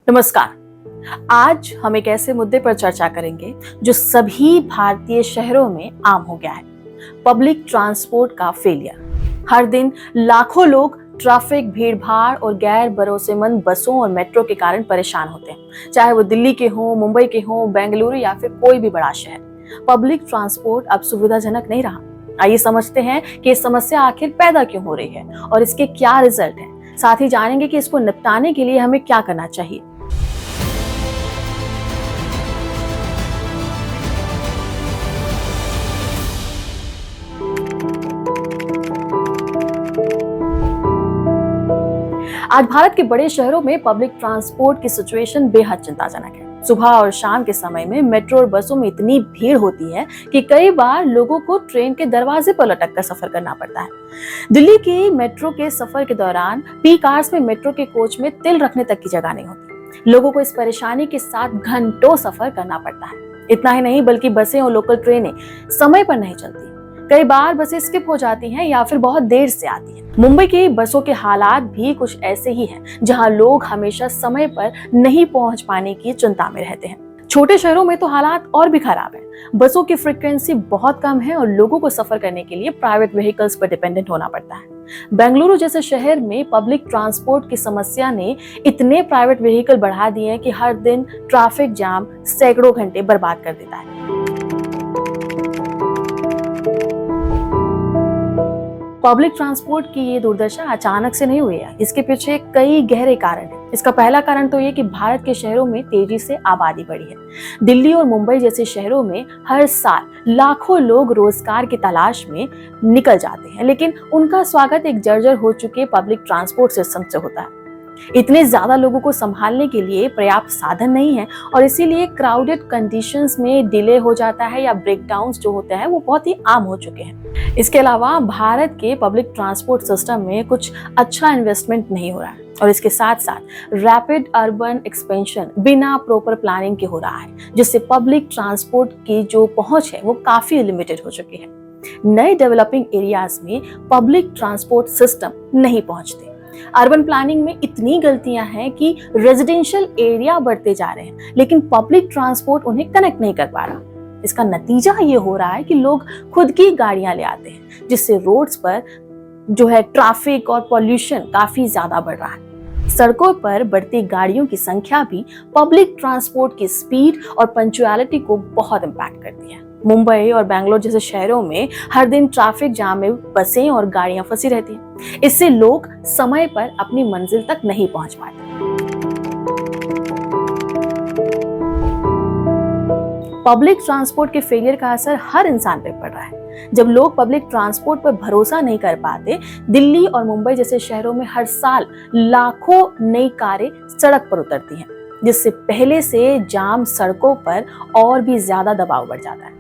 नमस्कार। आज हम एक ऐसे मुद्दे पर चर्चा करेंगे जो सभी भारतीय शहरों में आम हो गया है, पब्लिक ट्रांसपोर्ट का फेलियर। हर दिन लाखों लोग ट्रैफिक, भीड़-भाड़ और गैर भरोसेमंद बसों और मेट्रो के कारण परेशान होते हैं, चाहे वो दिल्ली के हों, मुंबई के हों, बेंगलुरु या फिर कोई भी बड़ा शहर। पब्लिक ट्रांसपोर्ट अब सुविधाजनक नहीं रहा। आइए समझते हैं कि ये समस्या आखिर पैदा क्यों हो रही है और इसके क्या रिजल्ट हैं। साथ ही जानेंगे कि इसको निपटाने के लिए हमें क्या करना चाहिए। आज भारत के बड़े शहरों में पब्लिक ट्रांसपोर्ट की सिचुएशन बेहद चिंताजनक है। सुबह और शाम के समय में मेट्रो और बसों में इतनी भीड़ होती है कि कई बार लोगों को ट्रेन के दरवाजे पर लटक कर सफर करना पड़ता है। दिल्ली के मेट्रो के सफर के दौरान पीक आवर्स में मेट्रो के कोच में तिल रखने तक की जगह नहीं होती। लोगों को इस परेशानी के साथ घंटों सफर करना पड़ता है। इतना ही नहीं बल्कि बसें और लोकल ट्रेनें समय पर नहीं चलती। कई बार बसें स्किप हो जाती हैं या फिर बहुत देर से आती हैं। मुंबई की बसों के हालात भी कुछ ऐसे ही हैं, जहां लोग हमेशा समय पर नहीं पहुंच पाने की चिंता में रहते हैं। छोटे शहरों में तो हालात और भी खराब हैं। बसों की फ्रीक्वेंसी बहुत कम है और लोगों को सफर करने के लिए प्राइवेट व्हीकल्स पर डिपेंडेंट होना पड़ता है। बेंगलुरु जैसे शहर में पब्लिक ट्रांसपोर्ट की समस्या ने इतने प्राइवेट व्हीकल बढ़ा दिए हैं कि हर दिन ट्रैफिक जाम सैकड़ों घंटे बर्बाद कर देता है। पब्लिक ट्रांसपोर्ट की ये दुर्दशा अचानक से नहीं हुई है। इसके पीछे कई गहरे कारण हैं। इसका पहला कारण तो ये कि भारत के शहरों में तेजी से आबादी बढ़ी है। दिल्ली और मुंबई जैसे शहरों में हर साल लाखों लोग रोजगार की तलाश में निकल जाते हैं, लेकिन उनका स्वागत एक जर्जर हो चुके पब्लिक ट्रांसपोर्ट सिस्टम से होता है। इतने ज्यादा लोगों को संभालने के लिए पर्याप्त साधन नहीं है और इसीलिए क्राउडेड कंडीशंस में डिले हो जाता है या ब्रेकडाउन्स जो होते हैं वो बहुत ही आम हो चुके हैं। इसके अलावा भारत के पब्लिक ट्रांसपोर्ट सिस्टम में कुछ अच्छा इन्वेस्टमेंट नहीं हो रहा है और इसके साथ साथ रैपिड अर्बन एक्सपेंशन बिना प्रॉपर प्लानिंग के हो रहा है, जिससे पब्लिक ट्रांसपोर्ट की जो पहुंच है वो काफी लिमिटेड हो चुकी है। नए डेवलपिंग एरियाज में पब्लिक ट्रांसपोर्ट सिस्टम नहीं पहुंचते। अर्बन प्लानिंग में इतनी गलतियां हैं कि रेजिडेंशियल एरिया बढ़ते जा रहे हैं, लेकिन पब्लिक ट्रांसपोर्ट उन्हें कनेक्ट नहीं कर पा रहा। इसका नतीजा ये हो रहा है कि लोग खुद की गाड़ियां ले आते हैं, जिससे रोड्स पर जो है ट्रैफिक और पॉल्यूशन काफी ज्यादा बढ़ रहा है। सड़कों पर बढ़ती गाड़ियों की संख्या भी पब्लिक ट्रांसपोर्ट की स्पीड और पंक्चुअलिटी को बहुत इम्पैक्ट करती है। मुंबई और बेंगलोर जैसे शहरों में हर दिन ट्रैफिक जाम में बसें और गाड़ियां फंसी रहती हैं। इससे लोग समय पर अपनी मंजिल तक नहीं पहुंच पाते। पब्लिक ट्रांसपोर्ट के फेलियर का असर हर इंसान पर पड़ रहा है। जब लोग पब्लिक ट्रांसपोर्ट पर भरोसा नहीं कर पाते, दिल्ली और मुंबई जैसे शहरों में हर साल लाखों नई कारें सड़क पर उतरती हैं, जिससे पहले से जाम सड़कों पर और भी ज्यादा दबाव बढ़ जाता है।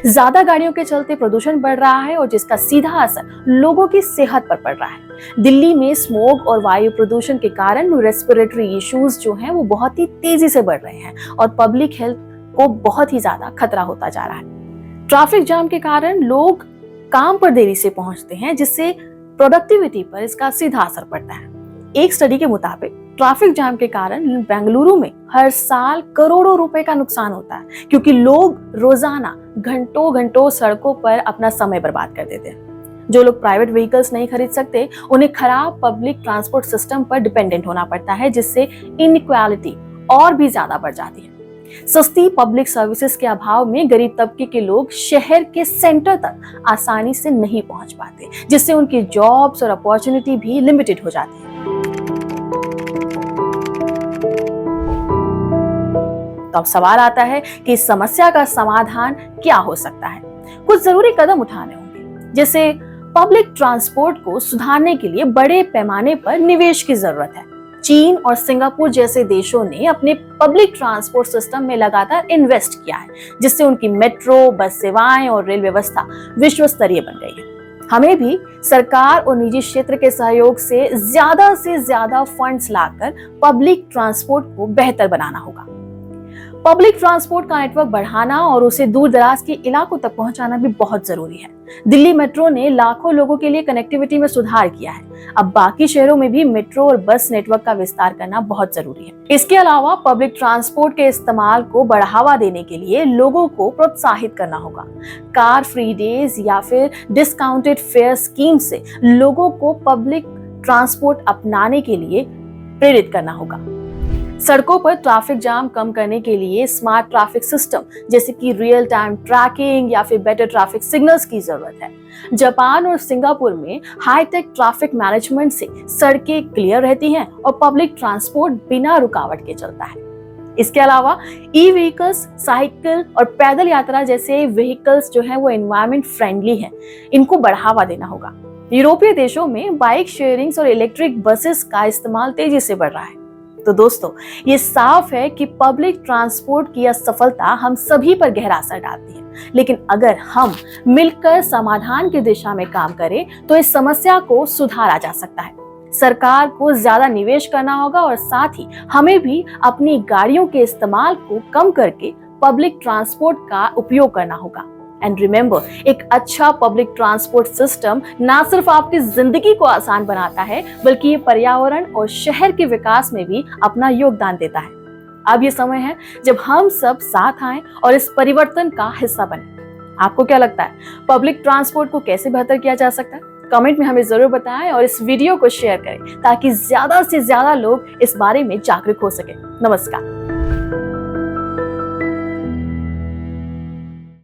ज्यादा गाड़ियों के चलते प्रदूषण बढ़ रहा है और जिसका सीधा असर लोगों की सेहत पर पड़ रहा है। दिल्ली में स्मोग और वायु प्रदूषण के कारण रेस्पिरेटरी इश्यूज जो हैं वो बहुत ही तेजी से बढ़ रहे हैं और पब्लिक हेल्थ को बहुत ही ज्यादा खतरा होता जा रहा है। ट्रैफिक जाम के कारण लोग काम पर देरी से पहुंचते हैं, जिससे प्रोडक्टिविटी पर इसका सीधा असर पड़ता है। एक स्टडी के मुताबिक ट्रैफिक जाम के कारण बेंगलुरु में हर साल करोड़ों रुपए का नुकसान होता है, क्योंकि लोग रोजाना घंटों घंटों सड़कों पर अपना समय बर्बाद कर देते हैं। जो लोग प्राइवेट व्हीकल्स नहीं खरीद सकते, उन्हें खराब पब्लिक ट्रांसपोर्ट सिस्टम पर डिपेंडेंट होना पड़ता है, जिससे इनइक्वालिटी और भी ज्यादा बढ़ जाती है। सस्ती पब्लिक सर्विसेज के अभाव में गरीब तबके के लोग शहर के सेंटर तक आसानी से नहीं पहुंच पाते, जिससे उनकी जॉब्स और अपॉर्चुनिटी भी लिमिटेड हो जाती है। तो अब सवाल आता है कि इस समस्या का समाधान क्या हो सकता है। कुछ जरूरी कदम उठाने होंगे, जैसे पब्लिक ट्रांसपोर्ट को सुधारने के लिए बड़े पैमाने पर निवेश की जरूरत है। चीन और सिंगापुर जैसे देशों ने अपने पब्लिक ट्रांसपोर्ट सिस्टम में लगातार इन्वेस्ट किया है, जिससे उनकी मेट्रो, बस सेवाएं और रेल व्यवस्था विश्व स्तरीय बन गई है। हमें भी सरकार और निजी क्षेत्र के सहयोग से ज्यादा फंड्स लाकर पब्लिक ट्रांसपोर्ट को बेहतर बनाना होगा। पब्लिक ट्रांसपोर्ट का नेटवर्क बढ़ाना और उसे दूर दराज के इलाकों तक पहुंचाना भी बहुत जरूरी है। दिल्ली मेट्रो ने लाखों लोगों के लिए कनेक्टिविटी में सुधार किया है। अब बाकी शहरों में भी मेट्रो और बस नेटवर्क का विस्तार करना बहुत जरूरी है। इसके अलावा पब्लिक ट्रांसपोर्ट के इस्तेमाल को बढ़ावा देने के लिए लोगों को प्रोत्साहित करना होगा। कार फ्री डेज या फिर डिस्काउंटेड फेयर स्कीम से लोगों को पब्लिक ट्रांसपोर्ट अपनाने के लिए प्रेरित करना होगा। सड़कों पर ट्रैफिक जाम कम करने के लिए स्मार्ट ट्रैफिक सिस्टम जैसे कि रियल टाइम ट्रैकिंग या फिर बेटर ट्रैफिक सिग्नल्स की जरूरत है। जापान और सिंगापुर में हाईटेक ट्रैफिक मैनेजमेंट से सड़कें क्लियर रहती हैं और पब्लिक ट्रांसपोर्ट बिना रुकावट के चलता है। इसके अलावा ई व्हीकल्स, साइकिल और पैदल यात्रा जैसे व्हीकल्स जो है वो एनवायरमेंट फ्रेंडली हैं, इनको बढ़ावा देना होगा। यूरोपीय देशों में बाइक शेयरिंग्स और इलेक्ट्रिक बसेस का इस्तेमाल तेजी से बढ़ रहा है। तो दोस्तों, ये साफ है कि पब्लिक ट्रांसपोर्ट की असफलता हम सभी पर गहरा असर डालती है, लेकिन अगर हम मिलकर समाधान की दिशा में काम करें तो इस समस्या को सुधारा जा सकता है। सरकार को ज्यादा निवेश करना होगा और साथ ही हमें भी अपनी गाड़ियों के इस्तेमाल को कम करके पब्लिक ट्रांसपोर्ट का उपयोग करना होगा। एंड रिमेंबर, एक अच्छा पब्लिक ट्रांसपोर्ट सिस्टम ना सिर्फ आपकी जिंदगी को आसान बनाता है, बल्कि ये पर्यावरण और शहर के विकास में भी अपना योगदान देता है। अब ये समय है जब हम सब साथ आएं और इस परिवर्तन का हिस्सा बने। आपको क्या लगता है, पब्लिक ट्रांसपोर्ट को कैसे बेहतर किया जा सकता है? कमेंट में हमें जरूर बताएं और इस वीडियो को शेयर करें ताकि ज्यादा से ज्यादा लोग इस बारे में जागरूक हो सके। नमस्कार।